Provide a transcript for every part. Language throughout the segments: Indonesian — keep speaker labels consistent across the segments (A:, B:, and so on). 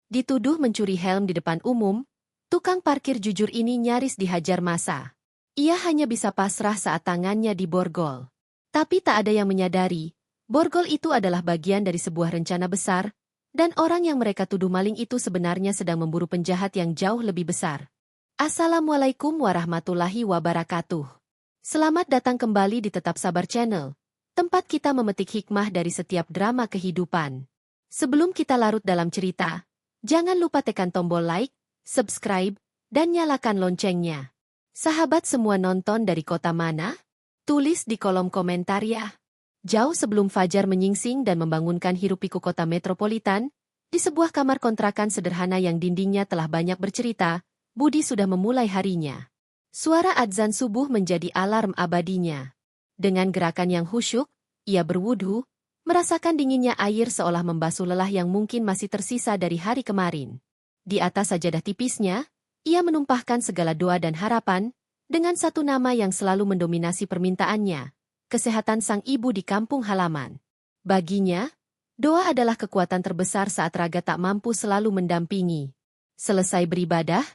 A: Dituduh mencuri helm di depan umum, tukang parkir jujur ini nyaris dihajar massa. Ia hanya bisa pasrah saat tangannya diborgol. Tapi tak ada yang menyadari, borgol itu adalah bagian dari sebuah rencana besar, dan orang yang mereka tuduh maling itu sebenarnya sedang memburu penjahat yang jauh lebih besar. Assalamualaikum warahmatullahi wabarakatuh. Selamat datang kembali di Tetap Sabar Channel, tempat kita memetik hikmah dari setiap drama kehidupan. Sebelum kita larut dalam cerita, jangan lupa tekan tombol like, subscribe, dan nyalakan loncengnya. Sahabat semua nonton dari kota mana? Tulis di kolom komentar ya. Jauh sebelum fajar menyingsing dan membangunkan hiruk-pikuk kota metropolitan, di sebuah kamar kontrakan sederhana yang dindingnya telah banyak bercerita, Budi sudah memulai harinya. Suara adzan subuh menjadi alarm abadinya. Dengan gerakan yang khusyuk, ia berwudu, merasakan dinginnya air seolah membasuh lelah yang mungkin masih tersisa dari hari kemarin. Di atas sajadah tipisnya, ia menumpahkan segala doa dan harapan, dengan satu nama yang selalu mendominasi permintaannya, kesehatan sang ibu di kampung halaman. Baginya, doa adalah kekuatan terbesar saat raga tak mampu selalu mendampingi. Selesai beribadah,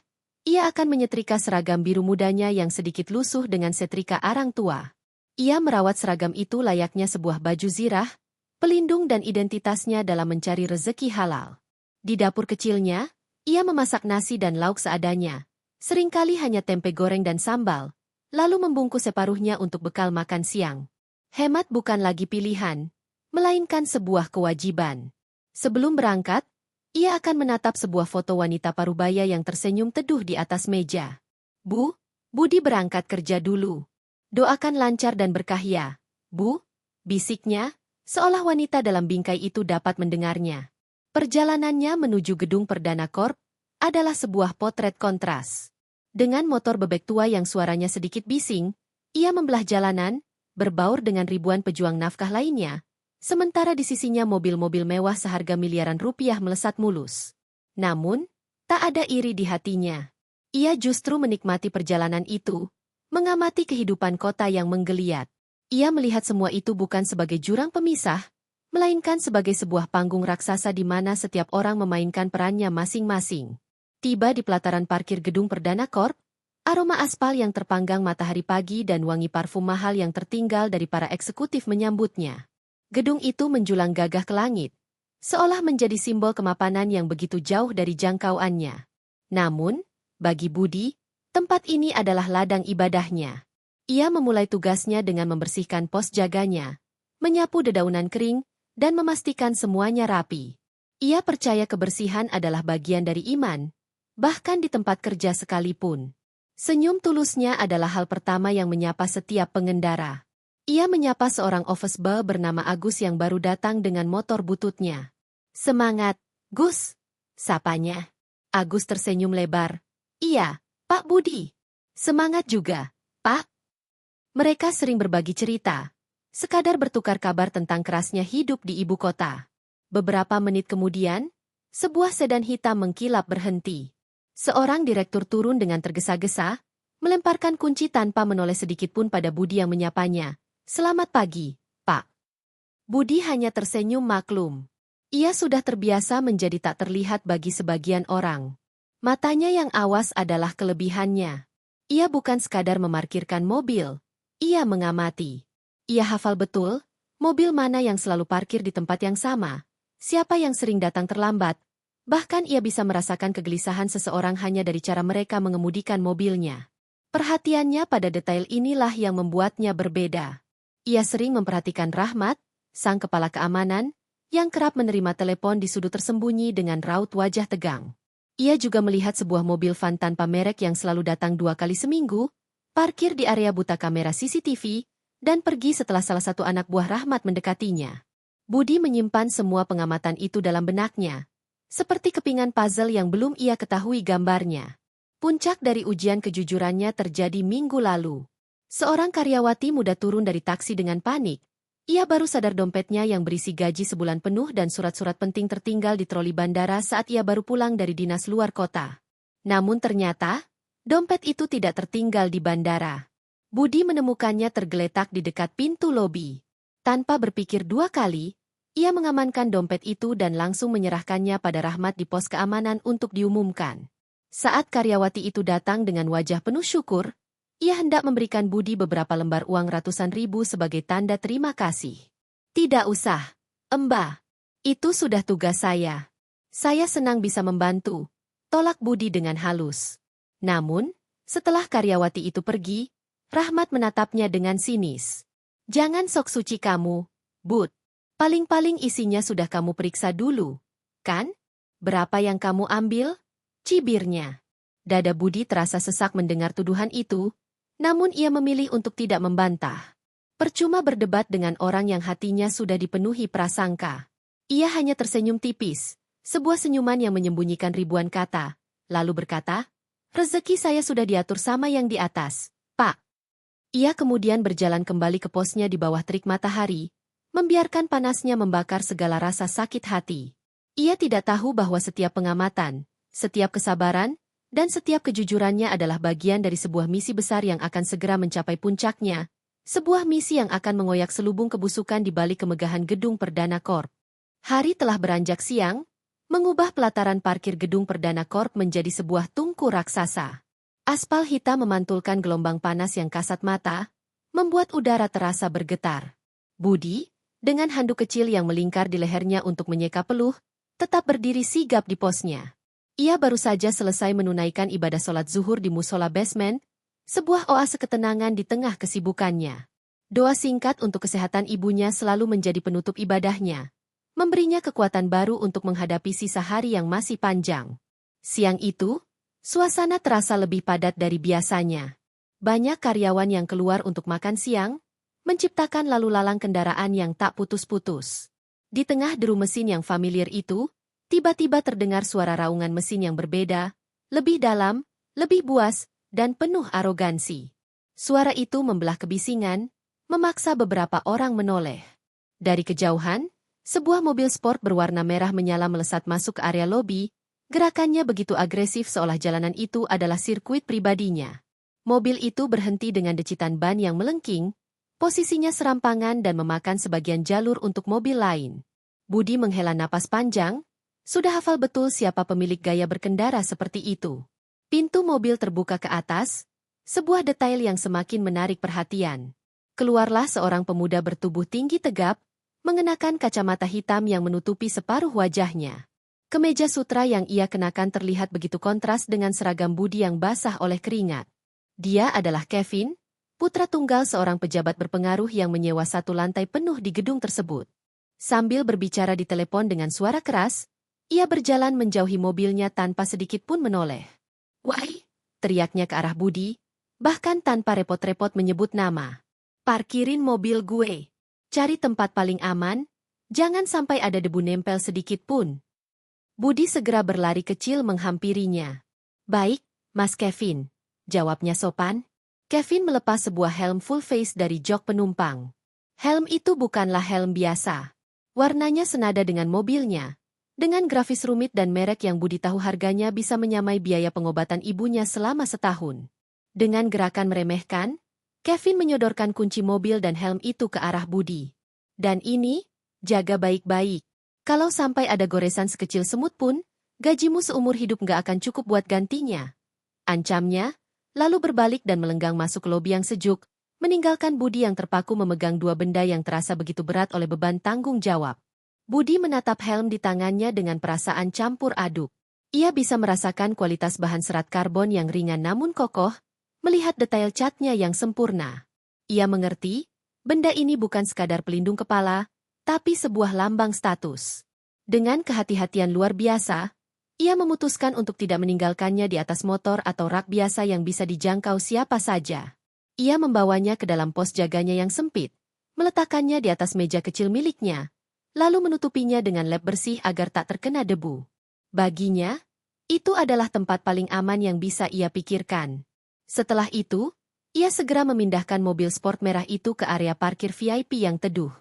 A: ia akan menyetrika seragam biru mudanya yang sedikit lusuh dengan setrika arang tua. Ia merawat seragam itu layaknya sebuah baju zirah, pelindung dan identitasnya dalam mencari rezeki halal. Di dapur kecilnya, ia memasak nasi dan lauk seadanya, seringkali hanya tempe goreng dan sambal, lalu membungkus separuhnya untuk bekal makan siang. Hemat bukan lagi pilihan, melainkan sebuah kewajiban. Sebelum berangkat, ia akan menatap sebuah foto wanita parubaya yang tersenyum teduh di atas meja. Bu, Budi berangkat kerja dulu. Doakan lancar dan berkah ya, Bu, bisiknya, seolah wanita dalam bingkai itu dapat mendengarnya. Perjalanannya menuju gedung Perdana Corp adalah sebuah potret kontras. Dengan motor bebek tua yang suaranya sedikit bising, ia membelah jalanan, berbaur dengan ribuan pejuang nafkah lainnya, sementara di sisinya mobil-mobil mewah seharga miliaran rupiah melesat mulus. Namun, tak ada iri di hatinya. Ia justru menikmati perjalanan itu, mengamati kehidupan kota yang menggeliat. Ia melihat semua itu bukan sebagai jurang pemisah, melainkan sebagai sebuah panggung raksasa di mana setiap orang memainkan perannya masing-masing. Tiba di pelataran parkir gedung Perdana Corp, aroma aspal yang terpanggang matahari pagi dan wangi parfum mahal yang tertinggal dari para eksekutif menyambutnya. Gedung itu menjulang gagah ke langit, seolah menjadi simbol kemapanan yang begitu jauh dari jangkauannya. Namun, bagi Budi, tempat ini adalah ladang ibadahnya. Ia memulai tugasnya dengan membersihkan pos jaganya, menyapu dedaunan kering, dan memastikan semuanya rapi. Ia percaya kebersihan adalah bagian dari iman, bahkan di tempat kerja sekalipun. Senyum tulusnya adalah hal pertama yang menyapa setiap pengendara. Ia menyapa seorang office boy bernama Agus yang baru datang dengan motor bututnya. "Semangat, Gus!" sapanya. Agus tersenyum lebar. "Iya, Pak Budi. Semangat juga, Pak." Mereka sering berbagi cerita, sekadar bertukar kabar tentang kerasnya hidup di ibu kota. Beberapa menit kemudian, sebuah sedan hitam mengkilap berhenti. Seorang direktur turun dengan tergesa-gesa, melemparkan kunci tanpa menoleh sedikitpun pada Budi yang menyapanya. "Selamat pagi, Pak." Budi hanya tersenyum maklum. Ia sudah terbiasa menjadi tak terlihat bagi sebagian orang. Matanya yang awas adalah kelebihannya. Ia bukan sekadar memarkirkan mobil. Ia mengamati. Ia hafal betul, mobil mana yang selalu parkir di tempat yang sama, siapa yang sering datang terlambat, bahkan ia bisa merasakan kegelisahan seseorang hanya dari cara mereka mengemudikan mobilnya. Perhatiannya pada detail inilah yang membuatnya berbeda. Ia sering memperhatikan Rahmat, sang kepala keamanan, yang kerap menerima telepon di sudut tersembunyi dengan raut wajah tegang. Ia juga melihat sebuah mobil van tanpa merek yang selalu datang 2 kali seminggu, parkir di area buta kamera CCTV, dan pergi setelah salah satu anak buah Rahmat mendekatinya. Budi menyimpan semua pengamatan itu dalam benaknya, seperti kepingan puzzle yang belum ia ketahui gambarnya. Puncak dari ujian kejujurannya terjadi minggu lalu. Seorang karyawati muda turun dari taksi dengan panik. Ia baru sadar dompetnya yang berisi gaji sebulan penuh dan surat-surat penting tertinggal di troli bandara saat ia baru pulang dari dinas luar kota. Namun ternyata, dompet itu tidak tertinggal di bandara. Budi menemukannya tergeletak di dekat pintu lobi. Tanpa berpikir 2 kali, Ia mengamankan dompet itu dan langsung menyerahkannya pada Rahmat di pos keamanan untuk diumumkan. Saat karyawati itu datang dengan wajah penuh syukur, ia hendak memberikan Budi beberapa lembar uang ratusan ribu sebagai tanda terima kasih. Tidak usah, Mbak. Itu sudah tugas saya. Saya senang bisa membantu, tolak Budi dengan halus. Namun, setelah karyawati itu pergi, Rahmat menatapnya dengan sinis. Jangan sok suci kamu, Bud. Paling-paling isinya sudah kamu periksa dulu, kan? Berapa yang kamu ambil? Cibirnya. Dada Budi terasa sesak mendengar tuduhan itu, namun ia memilih untuk tidak membantah. Percuma berdebat dengan orang yang hatinya sudah dipenuhi prasangka. Ia hanya tersenyum tipis, sebuah senyuman yang menyembunyikan ribuan kata, lalu berkata, rezeki saya sudah diatur sama yang di atas, Pak. Ia kemudian berjalan kembali ke posnya di bawah terik matahari, membiarkan panasnya membakar segala rasa sakit hati. Ia tidak tahu bahwa setiap pengamatan, setiap kesabaran, dan setiap kejujurannya adalah bagian dari sebuah misi besar yang akan segera mencapai puncaknya, sebuah misi yang akan mengoyak selubung kebusukan di balik kemegahan gedung Perdana Corp. Hari telah beranjak siang, mengubah pelataran parkir gedung Perdana Corp menjadi sebuah tungku raksasa. Aspal hitam memantulkan gelombang panas yang kasat mata, membuat udara terasa bergetar. Budi, dengan handuk kecil yang melingkar di lehernya untuk menyeka peluh, tetap berdiri sigap di posnya. Ia baru saja selesai menunaikan ibadah sholat zuhur di musola basement, sebuah oase ketenangan di tengah kesibukannya. Doa singkat untuk kesehatan ibunya selalu menjadi penutup ibadahnya, memberinya kekuatan baru untuk menghadapi sisa hari yang masih panjang. Siang itu, suasana terasa lebih padat dari biasanya. Banyak karyawan yang keluar untuk makan siang, menciptakan lalu lalang kendaraan yang tak putus-putus. Di tengah deru mesin yang familiar itu, tiba-tiba terdengar suara raungan mesin yang berbeda, lebih dalam, lebih buas, dan penuh arogansi. Suara itu membelah kebisingan, memaksa beberapa orang menoleh. Dari kejauhan, sebuah mobil sport berwarna merah menyala melesat masuk ke area lobi. Gerakannya begitu agresif seolah jalanan itu adalah sirkuit pribadinya. Mobil itu berhenti dengan decitan ban yang melengking, posisinya serampangan dan memakan sebagian jalur untuk mobil lain. Budi menghela napas panjang, sudah hafal betul siapa pemilik gaya berkendara seperti itu. Pintu mobil terbuka ke atas, sebuah detail yang semakin menarik perhatian. Keluarlah seorang pemuda bertubuh tinggi tegap, mengenakan kacamata hitam yang menutupi separuh wajahnya. Kemeja sutra yang ia kenakan terlihat begitu kontras dengan seragam Budi yang basah oleh keringat. Dia adalah Kevin, putra tunggal seorang pejabat berpengaruh yang menyewa satu lantai penuh di gedung tersebut. Sambil berbicara di telepon dengan suara keras, ia berjalan menjauhi mobilnya tanpa sedikit pun menoleh. "Wai!" teriaknya ke arah Budi, bahkan tanpa repot-repot menyebut nama. "Parkirin mobil gue. Cari tempat paling aman, jangan sampai ada debu nempel sedikit pun." Budi segera berlari kecil menghampirinya. "Baik, Mas Kevin," jawabnya sopan. Kevin melepas sebuah helm full face dari jok penumpang. Helm itu bukanlah helm biasa. Warnanya senada dengan mobilnya. Dengan grafis rumit dan merek yang Budi tahu harganya bisa menyamai biaya pengobatan ibunya selama setahun. Dengan gerakan meremehkan, Kevin menyodorkan kunci mobil dan helm itu ke arah Budi. "Dan ini, jaga baik-baik. Kalau sampai ada goresan sekecil semut pun, gajimu seumur hidup nggak akan cukup buat gantinya," ancamnya, lalu berbalik dan melenggang masuk ke lobi yang sejuk, meninggalkan Budi yang terpaku memegang dua benda yang terasa begitu berat oleh beban tanggung jawab. Budi menatap helm di tangannya dengan perasaan campur aduk. Ia bisa merasakan kualitas bahan serat karbon yang ringan namun kokoh, melihat detail catnya yang sempurna. Ia mengerti, benda ini bukan sekadar pelindung kepala, tapi sebuah lambang status. Dengan kehati-hatian luar biasa, ia memutuskan untuk tidak meninggalkannya di atas motor atau rak biasa yang bisa dijangkau siapa saja. Ia membawanya ke dalam pos jaganya yang sempit, meletakkannya di atas meja kecil miliknya, lalu menutupinya dengan lap bersih agar tak terkena debu. Baginya, itu adalah tempat paling aman yang bisa ia pikirkan. Setelah itu, ia segera memindahkan mobil sport merah itu ke area parkir VIP yang teduh.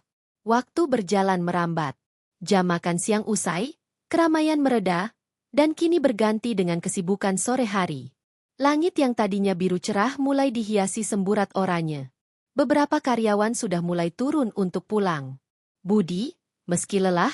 A: Waktu berjalan merambat. Jam makan siang usai, keramaian mereda, dan kini berganti dengan kesibukan sore hari. Langit yang tadinya biru cerah mulai dihiasi semburat oranye. Beberapa karyawan sudah mulai turun untuk pulang. Budi, Meski lelah,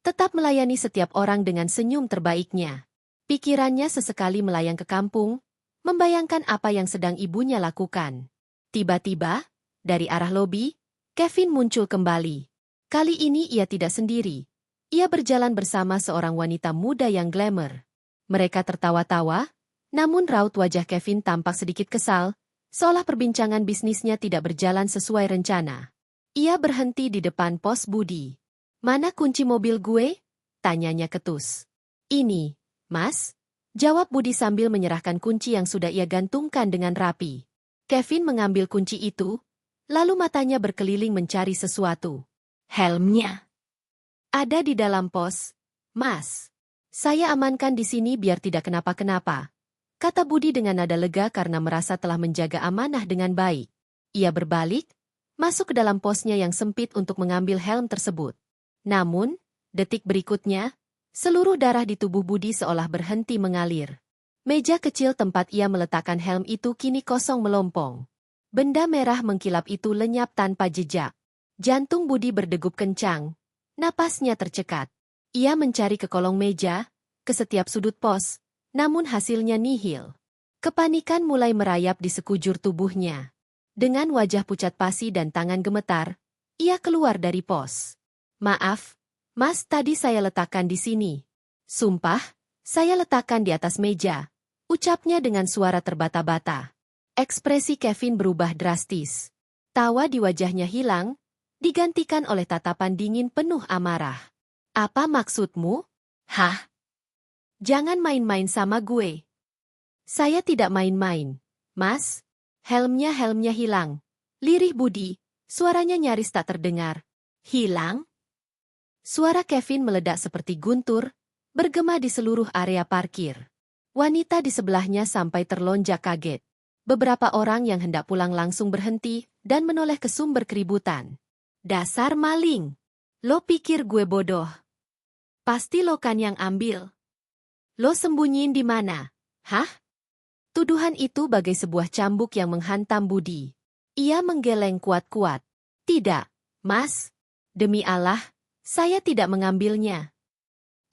A: tetap melayani setiap orang dengan senyum terbaiknya. Pikirannya sesekali melayang ke kampung, membayangkan apa yang sedang ibunya lakukan. Tiba-tiba, dari arah lobi, Kevin muncul kembali. Kali ini ia tidak sendiri. Ia berjalan bersama seorang wanita muda yang glamour. Mereka tertawa-tawa, namun raut wajah Kevin tampak sedikit kesal, seolah perbincangan bisnisnya tidak berjalan sesuai rencana. Ia berhenti di depan pos Budi. "Mana kunci mobil gue?" tanyanya ketus. "Ini, Mas," jawab Budi sambil menyerahkan kunci yang sudah ia gantungkan dengan rapi. Kevin mengambil kunci itu, lalu matanya berkeliling mencari sesuatu. "Helmnya ada di dalam pos, Mas. Saya amankan di sini biar tidak kenapa-kenapa," kata Budi dengan nada lega karena merasa telah menjaga amanah dengan baik. Ia berbalik, masuk ke dalam posnya yang sempit untuk mengambil helm tersebut. Namun, detik berikutnya, seluruh darah di tubuh Budi seolah berhenti mengalir. Meja kecil tempat ia meletakkan helm itu kini kosong melompong. Benda merah mengkilap itu lenyap tanpa jejak. Jantung Budi berdegup kencang. Napasnya tercekat. Ia mencari ke kolong meja, ke setiap sudut pos, namun hasilnya nihil. Kepanikan mulai merayap di sekujur tubuhnya. Dengan wajah pucat pasi dan tangan gemetar, ia keluar dari pos. "Maaf, Mas, tadi saya letakkan di sini." "Sumpah, saya letakkan di atas meja," ucapnya dengan suara terbata-bata. Ekspresi Kevin berubah drastis. Tawa di wajahnya hilang, digantikan oleh tatapan dingin penuh amarah. "Apa maksudmu?" "Hah? Jangan main-main sama gue." "Saya tidak main-main, Mas." Helmnya hilang. Lirih Budi, suaranya nyaris tak terdengar. "Hilang?" Suara Kevin meledak seperti guntur, bergema di seluruh area parkir. Wanita di sebelahnya sampai terlonjak kaget. Beberapa orang yang hendak pulang langsung berhenti dan menoleh ke sumber keributan. "Dasar maling! Lo pikir gue bodoh? Pasti lo kan yang ambil. Lo sembunyiin di mana? Hah?" Tuduhan itu bagai sebuah cambuk yang menghantam Budi. Ia menggeleng kuat-kuat. "Tidak, Mas. Demi Allah, saya tidak mengambilnya."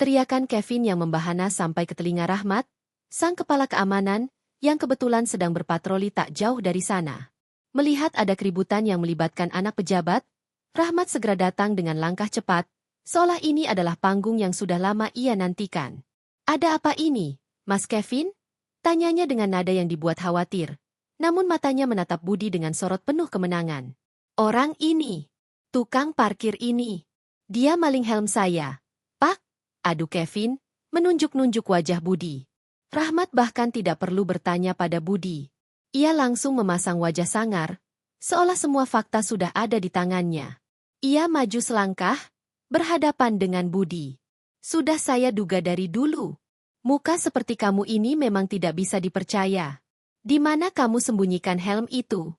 A: Teriakan Kevin yang membahana sampai ke telinga Rahmat, sang kepala keamanan, yang kebetulan sedang berpatroli tak jauh dari sana. Melihat ada keributan yang melibatkan anak pejabat, Rahmat segera datang dengan langkah cepat, seolah ini adalah panggung yang sudah lama ia nantikan. "Ada apa ini, Mas Kevin?" tanyanya dengan nada yang dibuat khawatir, namun matanya menatap Budi dengan sorot penuh kemenangan. "Orang ini, tukang parkir ini, dia maling helm saya, Pak." Adu Kevin, menunjuk-nunjuk wajah Budi. Rahmat bahkan tidak perlu bertanya pada Budi. Ia langsung memasang wajah sangar, seolah semua fakta sudah ada di tangannya. Ia maju selangkah, berhadapan dengan Budi. "Sudah saya duga dari dulu. Muka seperti kamu ini memang tidak bisa dipercaya. Di mana kamu sembunyikan helm itu?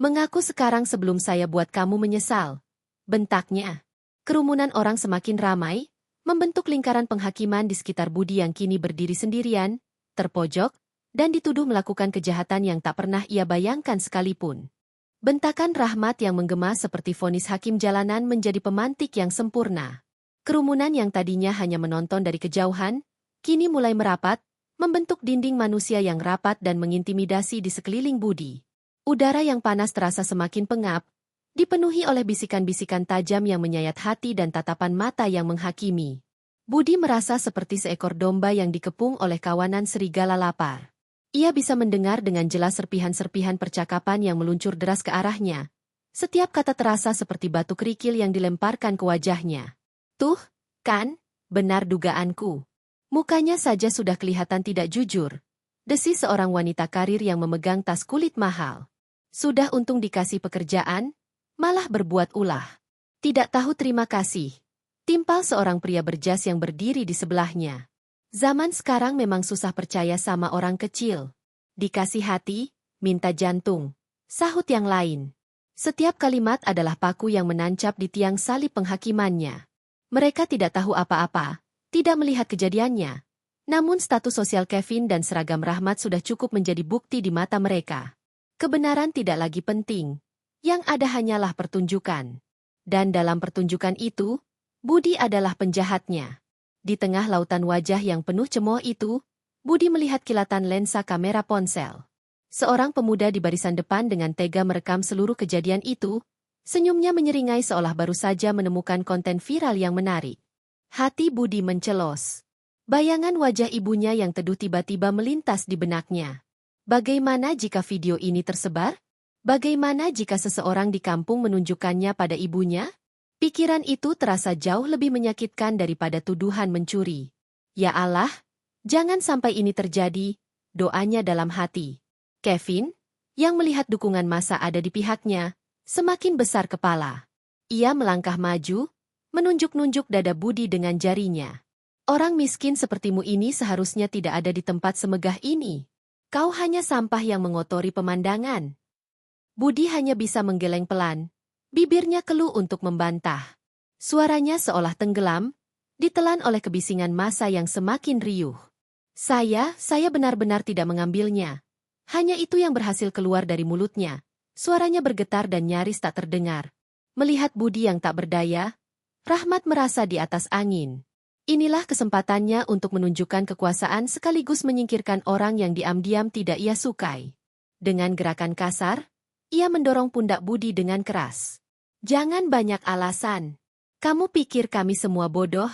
A: Mengaku sekarang sebelum saya buat kamu menyesal," bentaknya. Kerumunan orang semakin ramai, membentuk lingkaran penghakiman di sekitar Budi yang kini berdiri sendirian, terpojok, dan dituduh melakukan kejahatan yang tak pernah ia bayangkan sekalipun. Bentakan Rahmat yang menggema seperti vonis hakim jalanan menjadi pemantik yang sempurna. Kerumunan yang tadinya hanya menonton dari kejauhan, kini mulai merapat, membentuk dinding manusia yang rapat dan mengintimidasi di sekeliling Budi. Udara yang panas terasa semakin pengap, dipenuhi oleh bisikan-bisikan tajam yang menyayat hati dan tatapan mata yang menghakimi. Budi merasa seperti seekor domba yang dikepung oleh kawanan serigala lapar. Ia bisa mendengar dengan jelas serpihan-serpihan percakapan yang meluncur deras ke arahnya. Setiap kata terasa seperti batu kerikil yang dilemparkan ke wajahnya. "Tuh, kan, benar dugaanku. Mukanya saja sudah kelihatan tidak jujur," desis seorang wanita karir yang memegang tas kulit mahal. "Sudah untung dikasih pekerjaan, malah berbuat ulah. Tidak tahu terima kasih," timpal seorang pria berjas yang berdiri di sebelahnya. "Zaman sekarang memang susah percaya sama orang kecil. Dikasih hati, minta jantung," sahut yang lain. Setiap kalimat adalah paku yang menancap di tiang salib penghakimannya. Mereka tidak tahu apa-apa, tidak melihat kejadiannya. Namun status sosial Kevin dan seragam Rahmat sudah cukup menjadi bukti di mata mereka. Kebenaran tidak lagi penting. Yang ada hanyalah pertunjukan. Dan dalam pertunjukan itu, Budi adalah penjahatnya. Di tengah lautan wajah yang penuh cemooh itu, Budi melihat kilatan lensa kamera ponsel. Seorang pemuda di barisan depan dengan tega merekam seluruh kejadian itu, senyumnya menyeringai seolah baru saja menemukan konten viral yang menarik. Hati Budi mencelos. Bayangan wajah ibunya yang teduh tiba-tiba melintas di benaknya. Bagaimana jika video ini tersebar? Bagaimana jika seseorang di kampung menunjukkannya pada ibunya? Pikiran itu terasa jauh lebih menyakitkan daripada tuduhan mencuri. Ya Allah, jangan sampai ini terjadi, doanya dalam hati. Kevin, yang melihat dukungan massa ada di pihaknya, semakin besar kepala. Ia melangkah maju, menunjuk-nunjuk dada Budi dengan jarinya. Orang miskin sepertimu ini seharusnya tidak ada di tempat semegah ini. Kau hanya sampah yang mengotori pemandangan. Budi hanya bisa menggeleng pelan. Bibirnya keluh untuk membantah. Suaranya seolah tenggelam, ditelan oleh kebisingan massa yang semakin riuh. Saya benar-benar tidak mengambilnya. Hanya itu yang berhasil keluar dari mulutnya. Suaranya bergetar dan nyaris tak terdengar. Melihat Budi yang tak berdaya, Rahmat merasa di atas angin. Inilah kesempatannya untuk menunjukkan kekuasaan sekaligus menyingkirkan orang yang diam-diam tidak ia sukai. Dengan gerakan kasar, ia mendorong pundak Budi dengan keras. Jangan banyak alasan. Kamu pikir kami semua bodoh?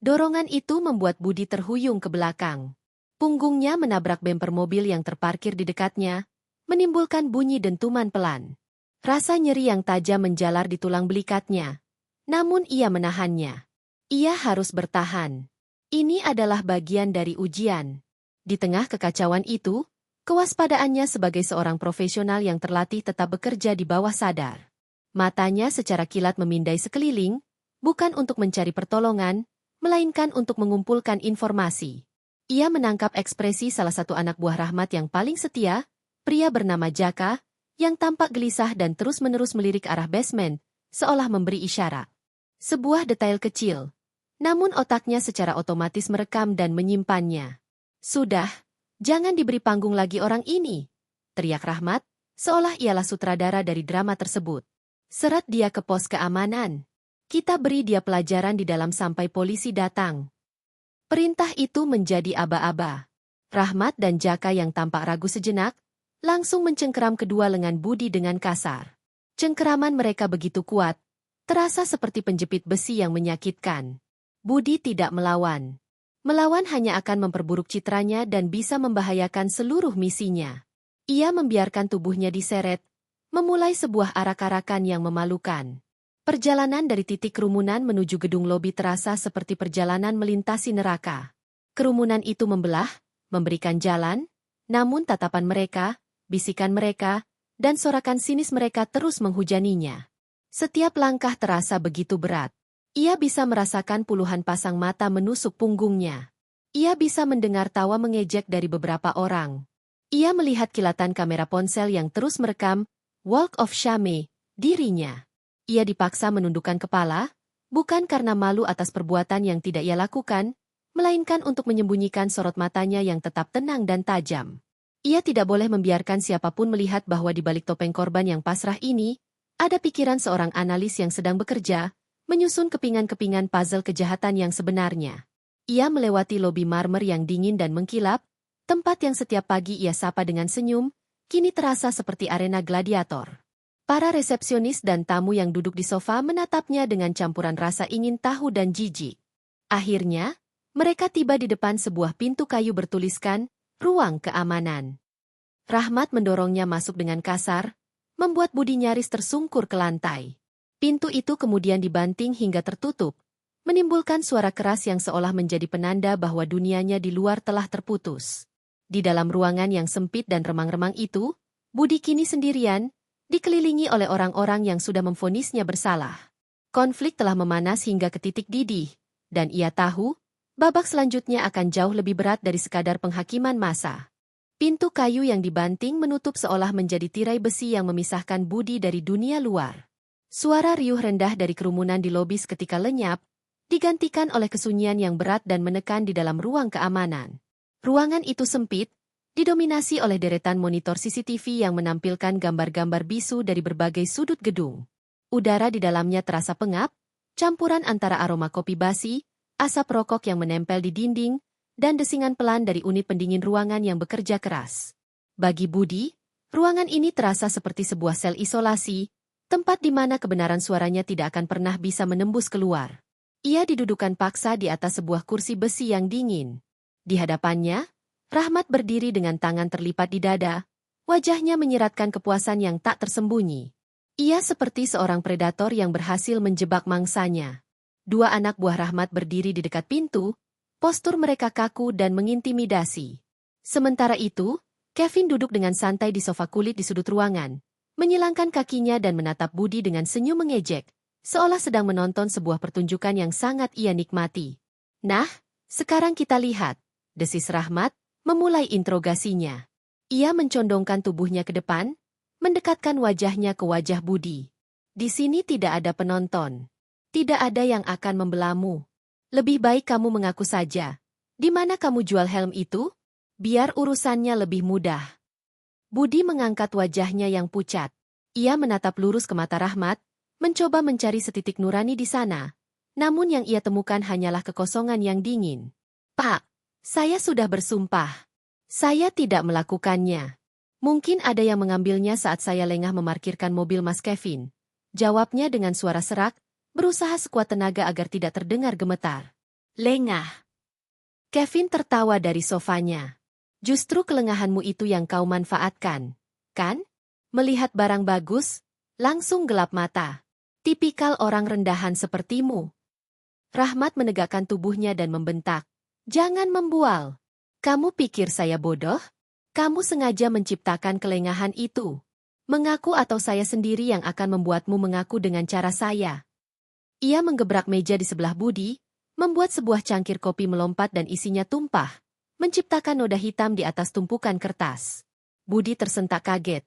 A: Dorongan itu membuat Budi terhuyung ke belakang. Punggungnya menabrak bemper mobil yang terparkir di dekatnya, menimbulkan bunyi dentuman pelan. Rasa nyeri yang tajam menjalar di tulang belikatnya. Namun ia menahannya. Ia harus bertahan. Ini adalah bagian dari ujian. Di tengah kekacauan itu, kewaspadaannya sebagai seorang profesional yang terlatih tetap bekerja di bawah sadar. Matanya secara kilat memindai sekeliling, bukan untuk mencari pertolongan, melainkan untuk mengumpulkan informasi. Ia menangkap ekspresi salah satu anak buah Rahmat yang paling setia, pria bernama Jaka, yang tampak gelisah dan terus-menerus melirik arah basement, seolah memberi isyarat. Sebuah detail kecil, namun otaknya secara otomatis merekam dan menyimpannya. Sudah, jangan diberi panggung lagi orang ini, teriak Rahmat, seolah ialah sutradara dari drama tersebut. Seret dia ke pos keamanan. Kita beri dia pelajaran di dalam sampai polisi datang. Perintah itu menjadi aba-aba. Rahmat dan Jaka yang tampak ragu sejenak, langsung mencengkeram kedua lengan Budi dengan kasar. Cengkeraman mereka begitu kuat, terasa seperti penjepit besi yang menyakitkan. Budi tidak melawan. Melawan hanya akan memperburuk citranya dan bisa membahayakan seluruh misinya. Ia membiarkan tubuhnya diseret, memulai sebuah arak-arakan yang memalukan. Perjalanan dari titik kerumunan menuju gedung lobi terasa seperti perjalanan melintasi neraka. Kerumunan itu membelah, memberikan jalan, namun tatapan mereka, bisikan mereka, dan sorakan sinis mereka terus menghujaninya. Setiap langkah terasa begitu berat. Ia bisa merasakan puluhan pasang mata menusuk punggungnya. Ia bisa mendengar tawa mengejek dari beberapa orang. Ia melihat kilatan kamera ponsel yang terus merekam Walk of Shame, dirinya. Ia dipaksa menundukkan kepala, bukan karena malu atas perbuatan yang tidak ia lakukan, melainkan untuk menyembunyikan sorot matanya yang tetap tenang dan tajam. Ia tidak boleh membiarkan siapapun melihat bahwa di balik topeng korban yang pasrah ini, ada pikiran seorang analis yang sedang bekerja, menyusun kepingan-kepingan puzzle kejahatan yang sebenarnya. Ia melewati lobi marmer yang dingin dan mengkilap, tempat yang setiap pagi ia sapa dengan senyum, kini terasa seperti arena gladiator. Para resepsionis dan tamu yang duduk di sofa menatapnya dengan campuran rasa ingin tahu dan jijik. Akhirnya, mereka tiba di depan sebuah pintu kayu bertuliskan, Ruang Keamanan. Rahmat mendorongnya masuk dengan kasar, membuat Budi nyaris tersungkur ke lantai. Pintu itu kemudian dibanting hingga tertutup, menimbulkan suara keras yang seolah menjadi penanda bahwa dunianya di luar telah terputus. Di dalam ruangan yang sempit dan remang-remang itu, Budi kini sendirian, dikelilingi oleh orang-orang yang sudah memvonisnya bersalah. Konflik telah memanas hingga ke titik didih, dan ia tahu, babak selanjutnya akan jauh lebih berat dari sekadar penghakiman massa. Pintu kayu yang dibanting menutup seolah menjadi tirai besi yang memisahkan Budi dari dunia luar. Suara riuh rendah dari kerumunan di lobi seketika lenyap, digantikan oleh kesunyian yang berat dan menekan di dalam ruang keamanan. Ruangan itu sempit, didominasi oleh deretan monitor CCTV yang menampilkan gambar-gambar bisu dari berbagai sudut gedung. Udara di dalamnya terasa pengap, Campuran antara aroma kopi basi, asap rokok yang menempel di dinding, dan desingan pelan dari unit pendingin ruangan yang bekerja keras. Bagi Budi, ruangan ini terasa seperti sebuah sel isolasi, tempat di mana kebenaran suaranya tidak akan pernah bisa menembus keluar. Ia didudukan paksa di atas sebuah kursi besi yang dingin. Di hadapannya, Rahmat berdiri dengan tangan terlipat di dada, wajahnya menyiratkan kepuasan yang tak tersembunyi. Ia seperti seorang predator yang berhasil menjebak mangsanya. Dua anak buah Rahmat berdiri di dekat pintu, postur mereka kaku dan mengintimidasi. Sementara itu, Kevin duduk dengan santai di sofa kulit di sudut ruangan, menyilangkan kakinya dan menatap Budi dengan senyum mengejek, seolah sedang menonton sebuah pertunjukan yang sangat ia nikmati. Nah, sekarang kita lihat, desis Rahmat, memulai interogasinya. Ia mencondongkan tubuhnya ke depan, mendekatkan wajahnya ke wajah Budi. Di sini tidak ada penonton. Tidak ada yang akan membelamu. Lebih baik kamu mengaku saja. Di mana kamu jual helm itu? Biar urusannya lebih mudah. Budi mengangkat wajahnya yang pucat. Ia menatap lurus ke mata Rahmat, mencoba mencari setitik nurani di sana. Namun yang ia temukan hanyalah kekosongan yang dingin. Pak, saya sudah bersumpah. Saya tidak melakukannya. Mungkin ada yang mengambilnya saat saya lengah memarkirkan mobil Mas Kevin. Jawabnya dengan suara serak, berusaha sekuat tenaga agar tidak terdengar gemetar. Lengah. Kevin tertawa dari sofanya. Justru kelengahanmu itu yang kau manfaatkan, kan? Melihat barang bagus, langsung gelap mata. Tipikal orang rendahan sepertimu. Rahmat menegakkan tubuhnya dan membentak. Jangan membual. Kamu pikir saya bodoh? Kamu sengaja menciptakan kelengahan itu. Mengaku atau saya sendiri yang akan membuatmu mengaku dengan cara saya. Ia menggebrak meja di sebelah Budi, membuat sebuah cangkir kopi melompat dan isinya tumpah, menciptakan noda hitam di atas tumpukan kertas. Budi tersentak kaget.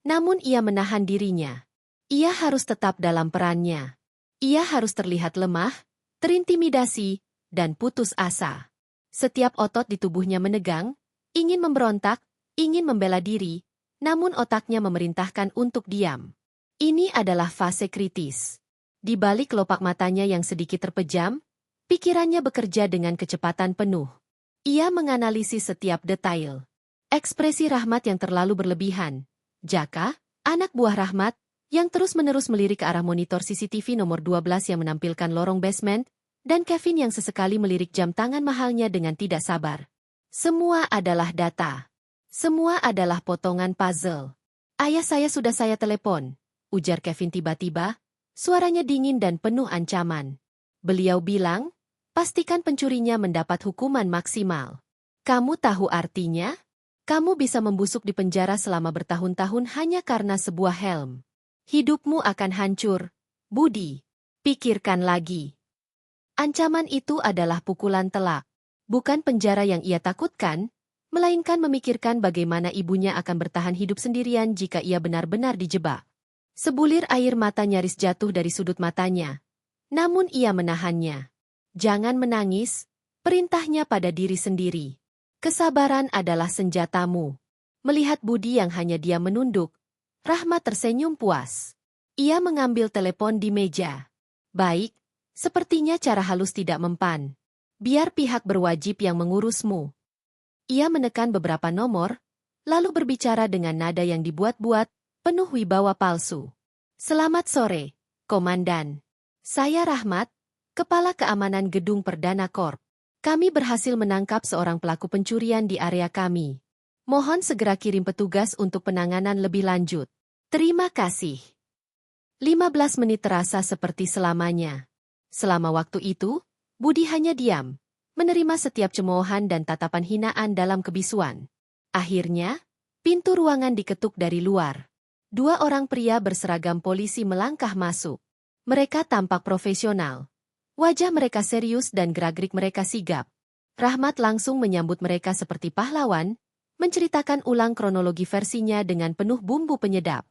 A: Namun ia menahan dirinya. Ia harus tetap dalam perannya. Ia harus terlihat lemah, terintimidasi, dan putus asa. Setiap otot di tubuhnya menegang, ingin memberontak, ingin membela diri, namun otaknya memerintahkan untuk diam. Ini adalah fase kritis. Di balik kelopak matanya yang sedikit terpejam, pikirannya bekerja dengan kecepatan penuh. Ia menganalisis setiap detail. Ekspresi Rahmat yang terlalu berlebihan. Jaka, anak buah Rahmat, yang terus-menerus melirik ke arah monitor CCTV nomor 12 yang menampilkan lorong basement, dan Kevin yang sesekali melirik jam tangan mahalnya dengan tidak sabar. Semua adalah data. Semua adalah potongan puzzle. Ayah saya sudah saya telepon, ujar Kevin tiba-tiba, suaranya dingin dan penuh ancaman. Beliau bilang, pastikan pencurinya mendapat hukuman maksimal. Kamu tahu artinya? Kamu bisa membusuk di penjara selama bertahun-tahun hanya karena sebuah helm. Hidupmu akan hancur, Budi. Pikirkan lagi. Ancaman itu adalah pukulan telak. Bukan penjara yang ia takutkan, melainkan memikirkan bagaimana ibunya akan bertahan hidup sendirian jika ia benar-benar dijebak. Sebulir air mata nyaris jatuh dari sudut matanya. Namun ia menahannya. Jangan menangis, perintahnya pada diri sendiri. Kesabaran adalah senjatamu. Melihat Budi yang hanya diam menunduk, Rahmat tersenyum puas. Ia mengambil telepon di meja. Baik, sepertinya cara halus tidak mempan. Biar pihak berwajib yang mengurusmu. Ia menekan beberapa nomor, lalu berbicara dengan nada yang dibuat-buat, penuh wibawa palsu. Selamat sore, Komandan. Saya Rahmat, Kepala Keamanan Gedung Perdana Corp. Kami berhasil menangkap seorang pelaku pencurian di area kami. Mohon segera kirim petugas untuk penanganan lebih lanjut. Terima kasih. 15 menit terasa seperti selamanya. Selama waktu itu, Budi hanya diam, menerima setiap cemoohan dan tatapan hinaan dalam kebisuan. Akhirnya, pintu ruangan diketuk dari luar. Dua orang pria berseragam polisi melangkah masuk. Mereka tampak profesional. Wajah mereka serius dan gerak-gerik mereka sigap. Rahmat langsung menyambut mereka seperti pahlawan, menceritakan ulang kronologi versinya dengan penuh bumbu penyedap.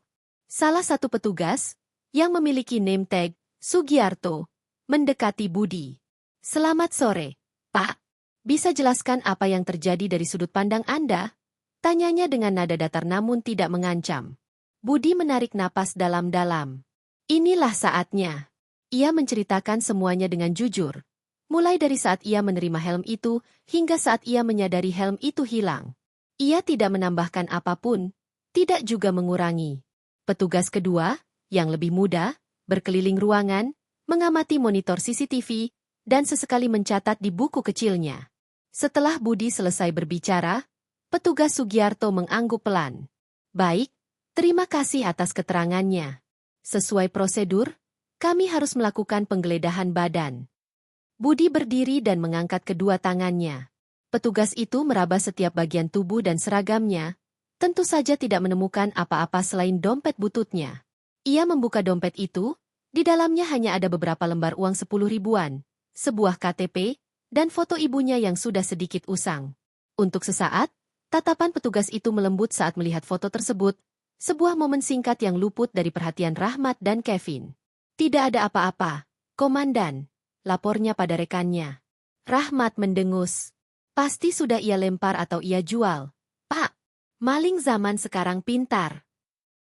A: Salah satu petugas, yang memiliki name tag, Sugiarto, mendekati Budi. Selamat sore, Pak. Bisa jelaskan apa yang terjadi dari sudut pandang Anda? Tanyanya dengan nada datar namun tidak mengancam. Budi menarik napas dalam-dalam. Inilah saatnya. Ia menceritakan semuanya dengan jujur. Mulai dari saat ia menerima helm itu, hingga saat ia menyadari helm itu hilang. Ia tidak menambahkan apapun, tidak juga mengurangi. Petugas kedua, yang lebih muda, berkeliling ruangan, mengamati monitor CCTV, dan sesekali mencatat di buku kecilnya. Setelah Budi selesai berbicara, petugas Sugiarto mengangguk pelan. Baik, terima kasih atas keterangannya. Sesuai prosedur, kami harus melakukan penggeledahan badan. Budi berdiri dan mengangkat kedua tangannya. Petugas itu meraba setiap bagian tubuh dan seragamnya, tentu saja tidak menemukan apa-apa selain dompet bututnya. Ia membuka dompet itu, di dalamnya hanya ada beberapa lembar uang 10 ribuan, sebuah KTP, dan foto ibunya yang sudah sedikit usang. Untuk sesaat, tatapan petugas itu melembut saat melihat foto tersebut, sebuah momen singkat yang luput dari perhatian Rahmat dan Kevin. Tidak ada apa-apa, Komandan, lapornya pada rekannya. Rahmat mendengus. Pasti sudah ia lempar atau ia jual. Pak, maling zaman sekarang pintar.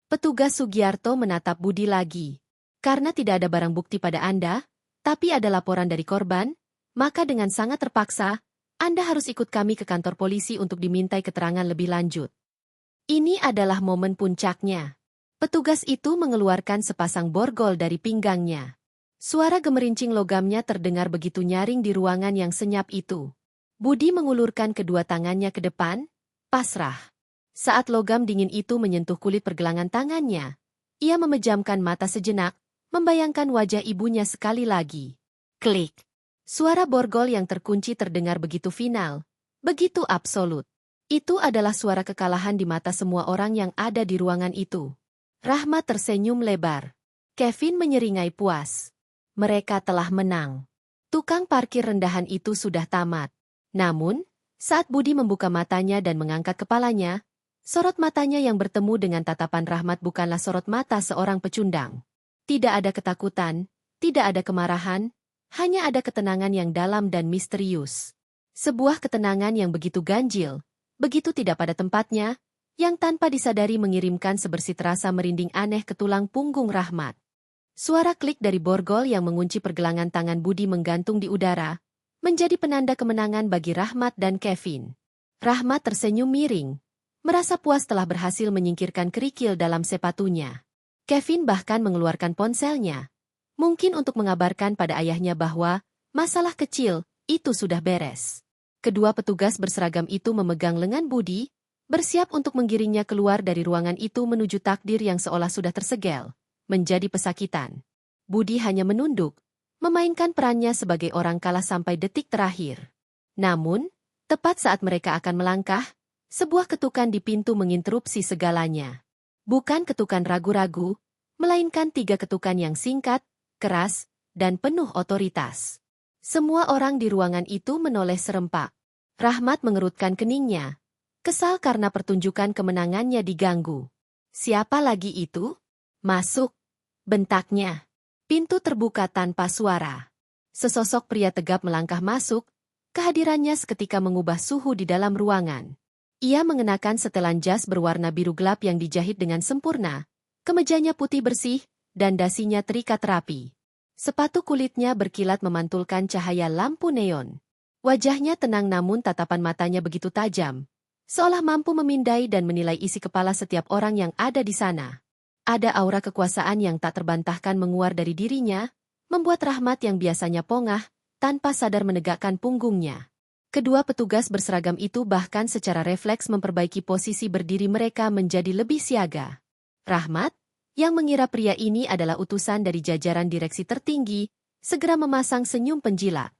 A: Petugas Sugiarto menatap Budi lagi. Karena tidak ada barang bukti pada Anda, tapi ada laporan dari korban, maka dengan sangat terpaksa, Anda harus ikut kami ke kantor polisi untuk dimintai keterangan lebih lanjut. Ini adalah momen puncaknya. Petugas itu mengeluarkan sepasang borgol dari pinggangnya. Suara gemerincing logamnya terdengar begitu nyaring di ruangan yang senyap itu. Budi mengulurkan kedua tangannya ke depan, pasrah. Saat logam dingin itu menyentuh kulit pergelangan tangannya, ia memejamkan mata sejenak, membayangkan wajah ibunya sekali lagi. Klik. Suara borgol yang terkunci terdengar begitu final, begitu absolut. Itu adalah suara kekalahan di mata semua orang yang ada di ruangan itu. Rahmat tersenyum lebar. Kevin menyeringai puas. Mereka telah menang. Tukang parkir rendahan itu sudah tamat. Namun, saat Budi membuka matanya dan mengangkat kepalanya, sorot matanya yang bertemu dengan tatapan Rahmat bukanlah sorot mata seorang pecundang. Tidak ada ketakutan, tidak ada kemarahan, hanya ada ketenangan yang dalam dan misterius. Sebuah ketenangan yang begitu ganjil, begitu tidak pada tempatnya, yang tanpa disadari mengirimkan sebersih terasa merinding aneh ke tulang punggung Rahmat. Suara klik dari borgol yang mengunci pergelangan tangan Budi menggantung di udara, menjadi penanda kemenangan bagi Rahmat dan Kevin. Rahmat tersenyum miring, merasa puas telah berhasil menyingkirkan kerikil dalam sepatunya. Kevin bahkan mengeluarkan ponselnya, mungkin untuk mengabarkan pada ayahnya bahwa masalah kecil itu sudah beres. Kedua petugas berseragam itu memegang lengan Budi, bersiap untuk menggiringnya keluar dari ruangan itu menuju takdir yang seolah sudah tersegel, menjadi pesakitan. Budi hanya menunduk, memainkan perannya sebagai orang kalah sampai detik terakhir. Namun, tepat saat mereka akan melangkah, sebuah ketukan di pintu menginterupsi segalanya. Bukan ketukan ragu-ragu, melainkan 3 ketukan yang singkat, keras, dan penuh otoritas. Semua orang di ruangan itu menoleh serempak. Rahmat mengerutkan keningnya, kesal karena pertunjukan kemenangannya diganggu. Siapa lagi itu? Masuk, bentaknya. Pintu terbuka tanpa suara. Sesosok pria tegap melangkah masuk, kehadirannya seketika mengubah suhu di dalam ruangan. Ia mengenakan setelan jas berwarna biru gelap yang dijahit dengan sempurna, kemejanya putih bersih, dan dasinya terikat rapi. Sepatu kulitnya berkilat memantulkan cahaya lampu neon. Wajahnya tenang namun tatapan matanya begitu tajam, seolah mampu memindai dan menilai isi kepala setiap orang yang ada di sana. Ada aura kekuasaan yang tak terbantahkan menguar dari dirinya, membuat Rahmat yang biasanya pongah, tanpa sadar menegakkan punggungnya. Kedua petugas berseragam itu bahkan secara refleks memperbaiki posisi berdiri mereka menjadi lebih siaga. Rahmat, yang mengira pria ini adalah utusan dari jajaran direksi tertinggi, segera memasang senyum penjilat.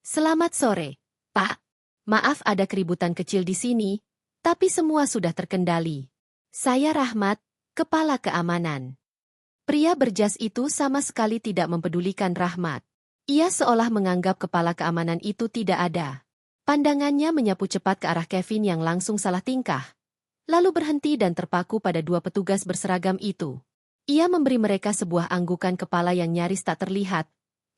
A: Selamat sore, Pak. Maaf ada keributan kecil di sini, tapi semua sudah terkendali. Saya Rahmat, Kepala Keamanan. Pria berjas itu sama sekali tidak mempedulikan Rahmat. Ia seolah menganggap kepala keamanan itu tidak ada. Pandangannya menyapu cepat ke arah Kevin yang langsung salah tingkah, lalu berhenti dan terpaku pada 2 petugas berseragam itu. Ia memberi mereka sebuah anggukan kepala yang nyaris tak terlihat,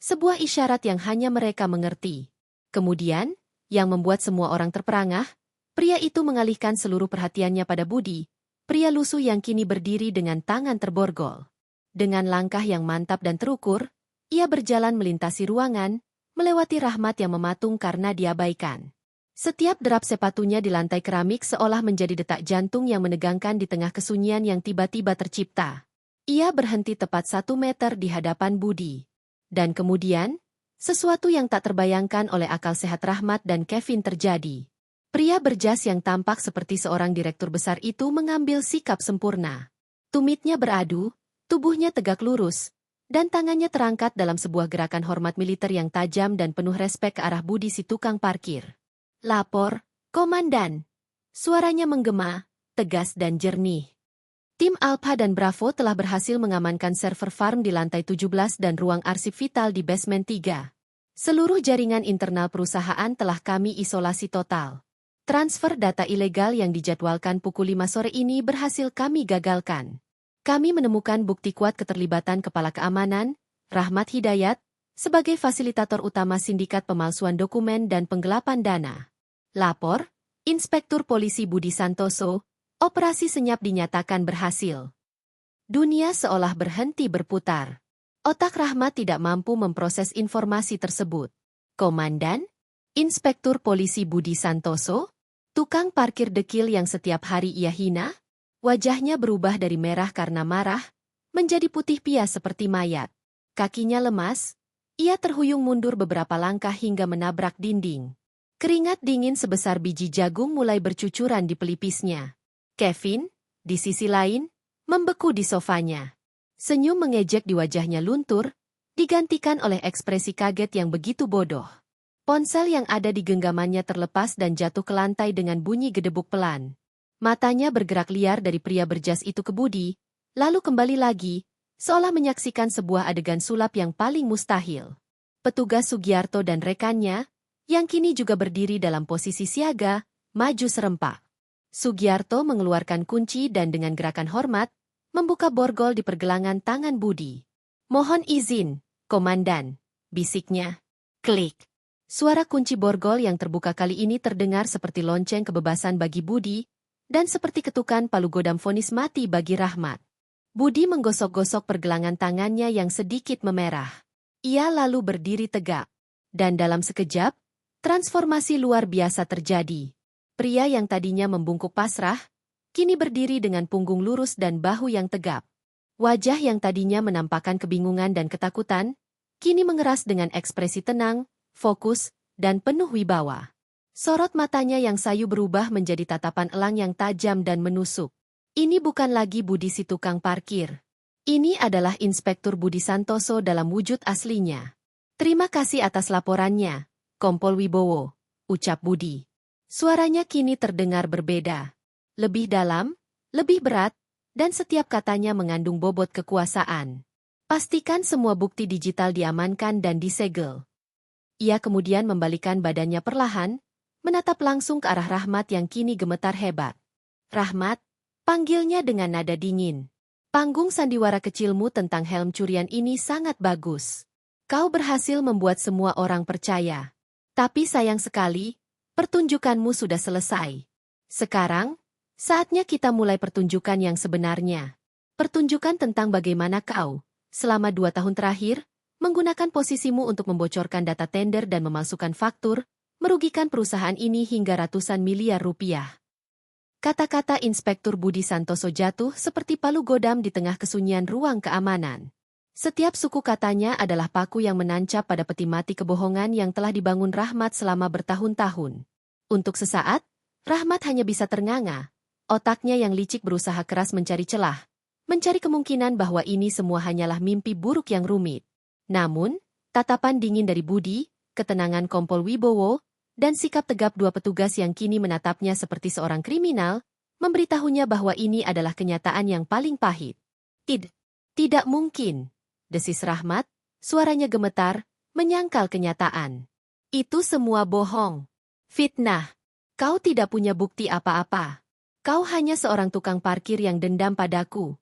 A: sebuah isyarat yang hanya mereka mengerti. Kemudian, yang membuat semua orang terperangah, pria itu mengalihkan seluruh perhatiannya pada Budi, pria lusuh yang kini berdiri dengan tangan terborgol. Dengan langkah yang mantap dan terukur, Ia berjalan melintasi ruangan, melewati Rahmat yang mematung karena diabaikan. Setiap derap sepatunya di lantai keramik seolah menjadi detak jantung yang menegangkan di tengah kesunyian yang tiba-tiba tercipta. Ia berhenti tepat 1 meter di hadapan Budi. Dan kemudian, sesuatu yang tak terbayangkan oleh akal sehat Rahmat dan Kevin terjadi. Pria berjas yang tampak seperti seorang direktur besar itu mengambil sikap sempurna. Tumitnya beradu, tubuhnya tegak lurus, dan tangannya terangkat dalam sebuah gerakan hormat militer yang tajam dan penuh respek ke arah Budi si tukang parkir. "Lapor, Komandan." Suaranya menggema, tegas dan jernih. Tim Alpha dan Bravo telah berhasil mengamankan server farm di lantai 17 dan ruang arsip vital di basement 3. Seluruh jaringan internal perusahaan telah kami isolasi total. Transfer data ilegal yang dijadwalkan pukul 5 sore ini berhasil kami gagalkan. Kami menemukan bukti kuat keterlibatan Kepala Keamanan, Rahmat Hidayat, sebagai fasilitator utama sindikat pemalsuan dokumen dan penggelapan dana. Lapor, Inspektur Polisi Budi Santoso, operasi senyap dinyatakan berhasil. Dunia seolah berhenti berputar. Otak Rahmat tidak mampu memproses informasi tersebut. "Komandan?" Inspektur Polisi Budi Santoso? Tukang parkir dekil yang setiap hari ia hina? Wajahnya berubah dari merah karena marah, menjadi putih pias seperti mayat. Kakinya lemas, ia terhuyung mundur beberapa langkah hingga menabrak dinding. Keringat dingin sebesar biji jagung mulai bercucuran di pelipisnya. Kevin, di sisi lain, membeku di sofanya. Senyum mengejek di wajahnya luntur, digantikan oleh ekspresi kaget yang begitu bodoh. Ponsel yang ada di genggamannya terlepas dan jatuh ke lantai dengan bunyi gedebuk pelan. Matanya bergerak liar dari pria berjas itu ke Budi, lalu kembali lagi, seolah menyaksikan sebuah adegan sulap yang paling mustahil. Petugas Sugiarto dan rekannya, yang kini juga berdiri dalam posisi siaga, maju serempak. Sugiarto mengeluarkan kunci dan dengan gerakan hormat, membuka borgol di pergelangan tangan Budi. "Mohon izin, Komandan," bisiknya. Klik. Suara kunci borgol yang terbuka kali ini terdengar seperti lonceng kebebasan bagi Budi, dan seperti ketukan palu godam vonis mati bagi Rahmat. Budi menggosok-gosok pergelangan tangannya yang sedikit memerah. Ia lalu berdiri tegak. Dan dalam sekejap, transformasi luar biasa terjadi. Pria yang tadinya membungkuk pasrah, kini berdiri dengan punggung lurus dan bahu yang tegap. Wajah yang tadinya menampakkan kebingungan dan ketakutan, kini mengeras dengan ekspresi tenang, fokus, dan penuh wibawa. Sorot matanya yang sayu berubah menjadi tatapan elang yang tajam dan menusuk. Ini bukan lagi Budi si tukang parkir. Ini adalah Inspektur Budi Santoso dalam wujud aslinya. "Terima kasih atas laporannya, Kompol Wibowo," ucap Budi. Suaranya kini terdengar berbeda. Lebih dalam, lebih berat, dan setiap katanya mengandung bobot kekuasaan. "Pastikan semua bukti digital diamankan dan disegel." Ia kemudian membalikkan badannya perlahan, menatap langsung ke arah Rahmat yang kini gemetar hebat. "Rahmat," panggilnya dengan nada dingin. "Panggung sandiwara kecilmu tentang helm curian ini sangat bagus. Kau berhasil membuat semua orang percaya. Tapi sayang sekali, pertunjukanmu sudah selesai. Sekarang, saatnya kita mulai pertunjukan yang sebenarnya. Pertunjukan tentang bagaimana kau, selama 2 tahun terakhir, menggunakan posisimu untuk membocorkan data tender dan memalsukan faktur, merugikan perusahaan ini hingga ratusan miliar rupiah." Kata-kata Inspektur Budi Santoso jatuh seperti palu godam di tengah kesunyian ruang keamanan. Setiap suku katanya adalah paku yang menancap pada peti mati kebohongan yang telah dibangun Rahmat selama bertahun-tahun. Untuk sesaat, Rahmat hanya bisa ternganga. Otaknya yang licik berusaha keras mencari celah, mencari kemungkinan bahwa ini semua hanyalah mimpi buruk yang rumit. Namun, tatapan dingin dari Budi, ketenangan Kompol Wibowo, dan sikap tegap 2 petugas yang kini menatapnya seperti seorang kriminal, memberitahunya bahwa ini adalah kenyataan yang paling pahit. Tidak mungkin," desis Rahmat, suaranya gemetar, menyangkal kenyataan. "Itu semua bohong. Fitnah. Kau tidak punya bukti apa-apa. Kau hanya seorang tukang parkir yang dendam padaku."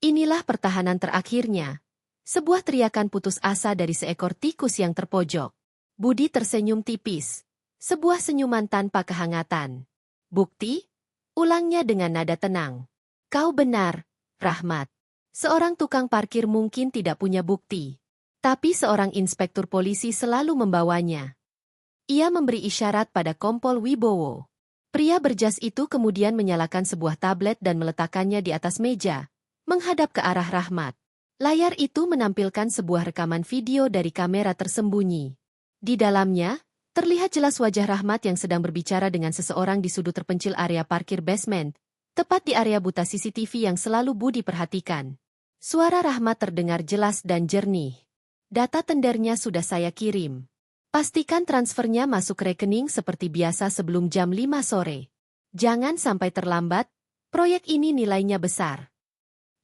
A: Inilah pertahanan terakhirnya. Sebuah teriakan putus asa dari seekor tikus yang terpojok. Budi tersenyum tipis. Sebuah senyuman tanpa kehangatan. "Bukti?" ulangnya dengan nada tenang. "Kau benar, Rahmat. Seorang tukang parkir mungkin tidak punya bukti. Tapi seorang inspektur polisi selalu membawanya. Ia memberi isyarat pada Kompol Wibowo. Pria berjas itu kemudian menyalakan sebuah tablet dan meletakkannya di atas meja, menghadap ke arah Rahmat. Layar itu menampilkan sebuah rekaman video dari kamera tersembunyi. Di dalamnya, terlihat jelas wajah Rahmat yang sedang berbicara dengan seseorang di sudut terpencil area parkir basement, tepat di area buta CCTV yang selalu Budi perhatikan. Suara Rahmat terdengar jelas dan jernih. Data tendernya sudah saya kirim. Pastikan transfernya masuk rekening seperti biasa sebelum jam 5 sore. Jangan sampai terlambat, proyek ini nilainya besar.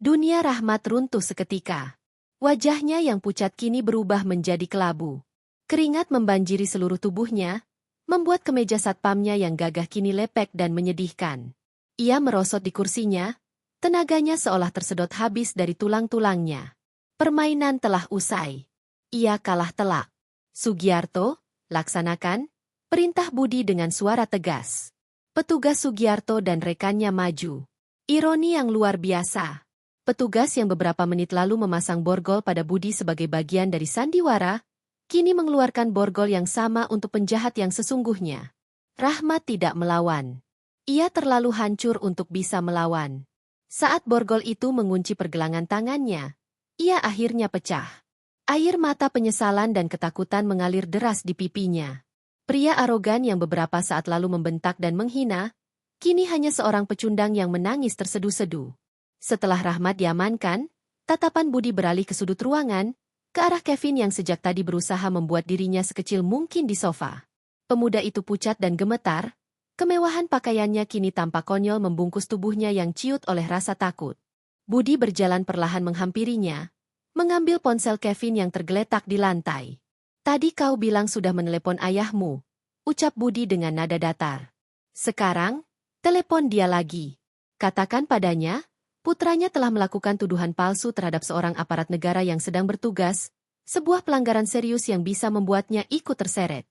A: Dunia Rahmat runtuh seketika. Wajahnya yang pucat kini berubah menjadi kelabu. Keringat membanjiri seluruh tubuhnya, membuat kemeja satpamnya yang gagah kini lepek dan menyedihkan. Ia merosot di kursinya, tenaganya seolah tersedot habis dari tulang-tulangnya. Permainan telah usai. Ia kalah telak. Sugiarto, laksanakan, perintah Budi dengan suara tegas. Petugas Sugiarto dan rekannya maju. Ironi yang luar biasa. Petugas yang beberapa menit lalu memasang borgol pada Budi sebagai bagian dari sandiwara, kini mengeluarkan borgol yang sama untuk penjahat yang sesungguhnya. Rahmat tidak melawan. Ia terlalu hancur untuk bisa melawan. Saat borgol itu mengunci pergelangan tangannya, ia akhirnya pecah. Air mata penyesalan dan ketakutan mengalir deras di pipinya. Pria arogan yang beberapa saat lalu membentak dan menghina, kini hanya seorang pecundang yang menangis terseduh-seduh. Setelah Rahmat diamankan, tatapan Budi beralih ke sudut ruangan, ke arah Kevin yang sejak tadi berusaha membuat dirinya sekecil mungkin di sofa. Pemuda itu pucat dan gemetar, kemewahan pakaiannya kini tampak konyol membungkus tubuhnya yang ciut oleh rasa takut. Budi berjalan perlahan menghampirinya, mengambil ponsel Kevin yang tergeletak di lantai. Tadi kau bilang sudah menelepon ayahmu, ucap Budi dengan nada datar. Sekarang, telepon dia lagi. Katakan padanya, putranya telah melakukan tuduhan palsu terhadap seorang aparat negara yang sedang bertugas, sebuah pelanggaran serius yang bisa membuatnya ikut terseret.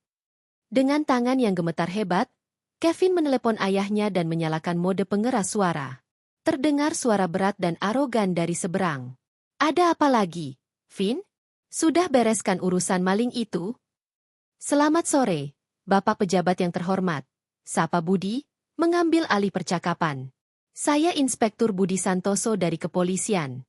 A: Dengan tangan yang gemetar hebat, Kevin menelepon ayahnya dan menyalakan mode pengeras suara. Terdengar suara berat dan arogan dari seberang. Ada apa lagi, Vin? Sudah bereskan urusan maling itu? Selamat sore, Bapak pejabat yang terhormat, sapa Budi, mengambil alih percakapan. Saya Inspektur Budi Santoso dari kepolisian.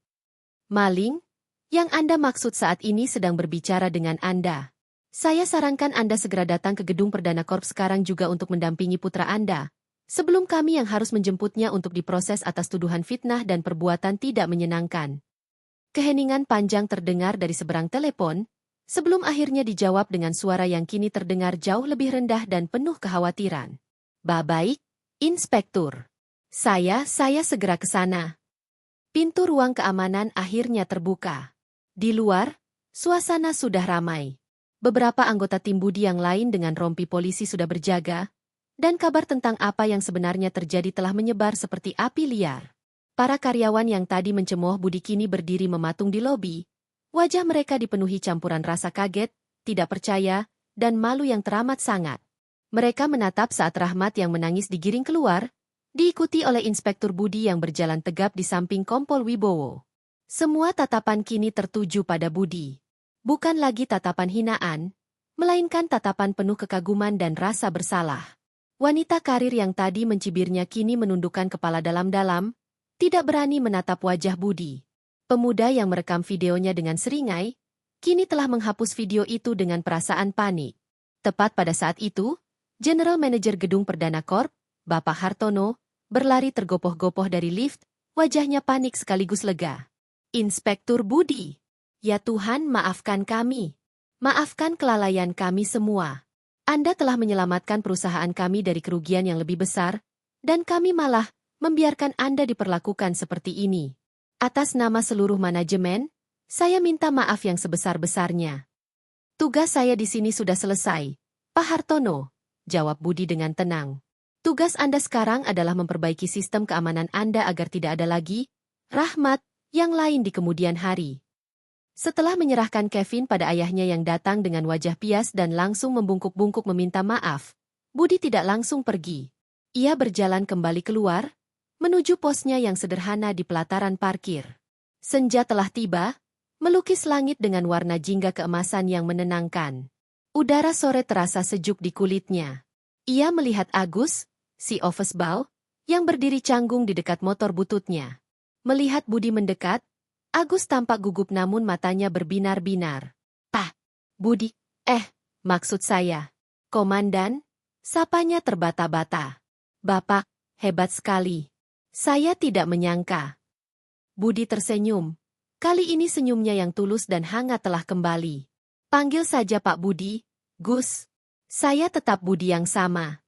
A: Maling? Yang Anda maksud saat ini sedang berbicara dengan Anda. Saya sarankan Anda segera datang ke gedung Perdana Korps sekarang juga untuk mendampingi putra Anda, sebelum kami yang harus menjemputnya untuk diproses atas tuduhan fitnah dan perbuatan tidak menyenangkan. Keheningan panjang terdengar dari seberang telepon, sebelum akhirnya dijawab dengan suara yang kini terdengar jauh lebih rendah dan penuh kekhawatiran. Baik, Inspektur. Saya segera ke sana. Pintu ruang keamanan akhirnya terbuka. Di luar, suasana sudah ramai. Beberapa anggota tim Budi yang lain dengan rompi polisi sudah berjaga, dan kabar tentang apa yang sebenarnya terjadi telah menyebar seperti api liar. Para karyawan yang tadi mencemooh Budi kini berdiri mematung di lobi. Wajah mereka dipenuhi campuran rasa kaget, tidak percaya, dan malu yang teramat sangat. Mereka menatap saat Rahmat yang menangis digiring keluar, diikuti oleh Inspektur Budi yang berjalan tegap di samping Kompol Wibowo. Semua tatapan kini tertuju pada Budi. Bukan lagi tatapan hinaan, melainkan tatapan penuh kekaguman dan rasa bersalah. Wanita karir yang tadi mencibirnya kini menundukkan kepala dalam-dalam, tidak berani menatap wajah Budi. Pemuda yang merekam videonya dengan seringai, kini telah menghapus video itu dengan perasaan panik. Tepat pada saat itu, General Manager Gedung Perdana Korps, Bapak Hartono, berlari tergopoh-gopoh dari lift, wajahnya panik sekaligus lega. Inspektur Budi, ya Tuhan maafkan kami. Maafkan kelalaian kami semua. Anda telah menyelamatkan perusahaan kami dari kerugian yang lebih besar, dan kami malah membiarkan Anda diperlakukan seperti ini. Atas nama seluruh manajemen, saya minta maaf yang sebesar-besarnya. Tugas saya di sini sudah selesai, Pak Hartono, jawab Budi dengan tenang. Tugas Anda sekarang adalah memperbaiki sistem keamanan Anda agar tidak ada lagi Rahmat yang lain di kemudian hari. Setelah menyerahkan Kevin pada ayahnya yang datang dengan wajah pias dan langsung membungkuk-bungkuk meminta maaf, Budi tidak langsung pergi. Ia berjalan kembali keluar, menuju posnya yang sederhana di pelataran parkir. Senja telah tiba, melukis langit dengan warna jingga keemasan yang menenangkan. Udara sore terasa sejuk di kulitnya. Ia melihat Agus, si office boy, yang berdiri canggung di dekat motor bututnya. Melihat Budi mendekat, Agus tampak gugup namun matanya berbinar-binar. "Pak, Budi, maksud saya, Komandan," sapanya terbata-bata. "Bapak, hebat sekali. Saya tidak menyangka." Budi tersenyum. Kali ini senyumnya yang tulus dan hangat telah kembali. "Panggil saja Pak Budi, Gus. Saya tetap Budi yang sama."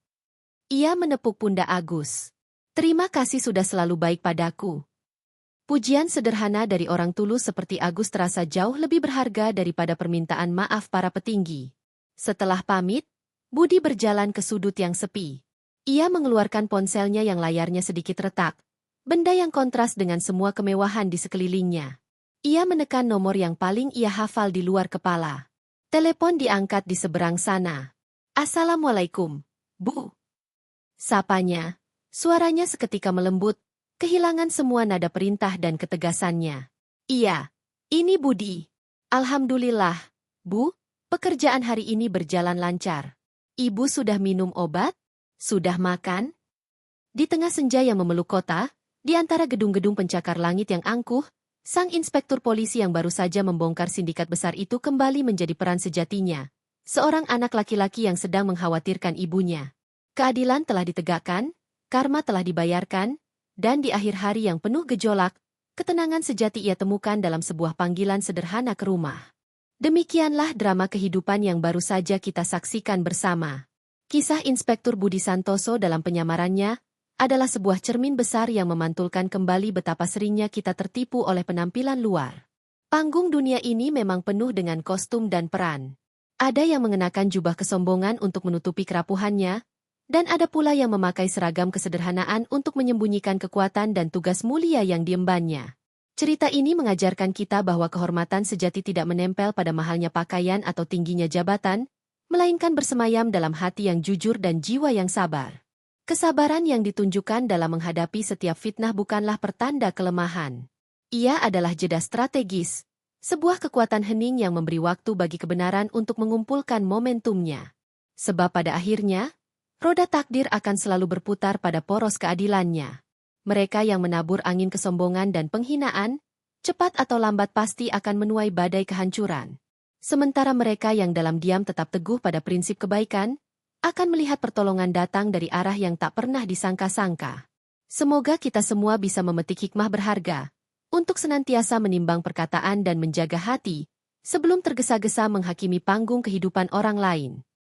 A: Ia menepuk pundak Agus. "Terima kasih sudah selalu baik padaku." Pujian sederhana dari orang tulus seperti Agus terasa jauh lebih berharga daripada permintaan maaf para petinggi. Setelah pamit, Budi berjalan ke sudut yang sepi. Ia mengeluarkan ponselnya yang layarnya sedikit retak, benda yang kontras dengan semua kemewahan di sekelilingnya. Ia menekan nomor yang paling ia hafal di luar kepala. Telepon diangkat di seberang sana. "Assalamualaikum, Bu." Sapanya, suaranya seketika melembut, kehilangan semua nada perintah dan ketegasannya. "Iya, ini Budi. Alhamdulillah, Bu, pekerjaan hari ini berjalan lancar. Ibu sudah minum obat? Sudah makan?" Di tengah senja yang memeluk kota, di antara gedung-gedung pencakar langit yang angkuh, sang inspektur polisi yang baru saja membongkar sindikat besar itu kembali menjadi peran sejatinya. Seorang anak laki-laki yang sedang mengkhawatirkan ibunya. Keadilan telah ditegakkan, karma telah dibayarkan, dan di akhir hari yang penuh gejolak, ketenangan sejati ia temukan dalam sebuah panggilan sederhana ke rumah. Demikianlah drama kehidupan yang baru saja kita saksikan bersama. Kisah Inspektur Budi Santoso dalam penyamarannya adalah sebuah cermin besar yang memantulkan kembali betapa seringnya kita tertipu oleh penampilan luar. Panggung dunia ini memang penuh dengan kostum dan peran. Ada yang mengenakan jubah kesombongan untuk menutupi kerapuhannya, dan ada pula yang memakai seragam kesederhanaan untuk menyembunyikan kekuatan dan tugas mulia yang diembannya. Cerita ini mengajarkan kita bahwa kehormatan sejati tidak menempel pada mahalnya pakaian atau tingginya jabatan, melainkan bersemayam dalam hati yang jujur dan jiwa yang sabar. Kesabaran yang ditunjukkan dalam menghadapi setiap fitnah bukanlah pertanda kelemahan. Ia adalah jeda strategis, sebuah kekuatan hening yang memberi waktu bagi kebenaran untuk mengumpulkan momentumnya. Sebab pada akhirnya, roda takdir akan selalu berputar pada poros keadilannya. Mereka yang menabur angin kesombongan dan penghinaan, cepat atau lambat pasti akan menuai badai kehancuran. Sementara mereka yang dalam diam tetap teguh pada prinsip kebaikan, akan melihat pertolongan datang dari arah yang tak pernah disangka-sangka. Semoga kita semua bisa memetik hikmah berharga, untuk senantiasa menimbang perkataan dan menjaga hati, sebelum tergesa-gesa menghakimi panggung kehidupan orang lain.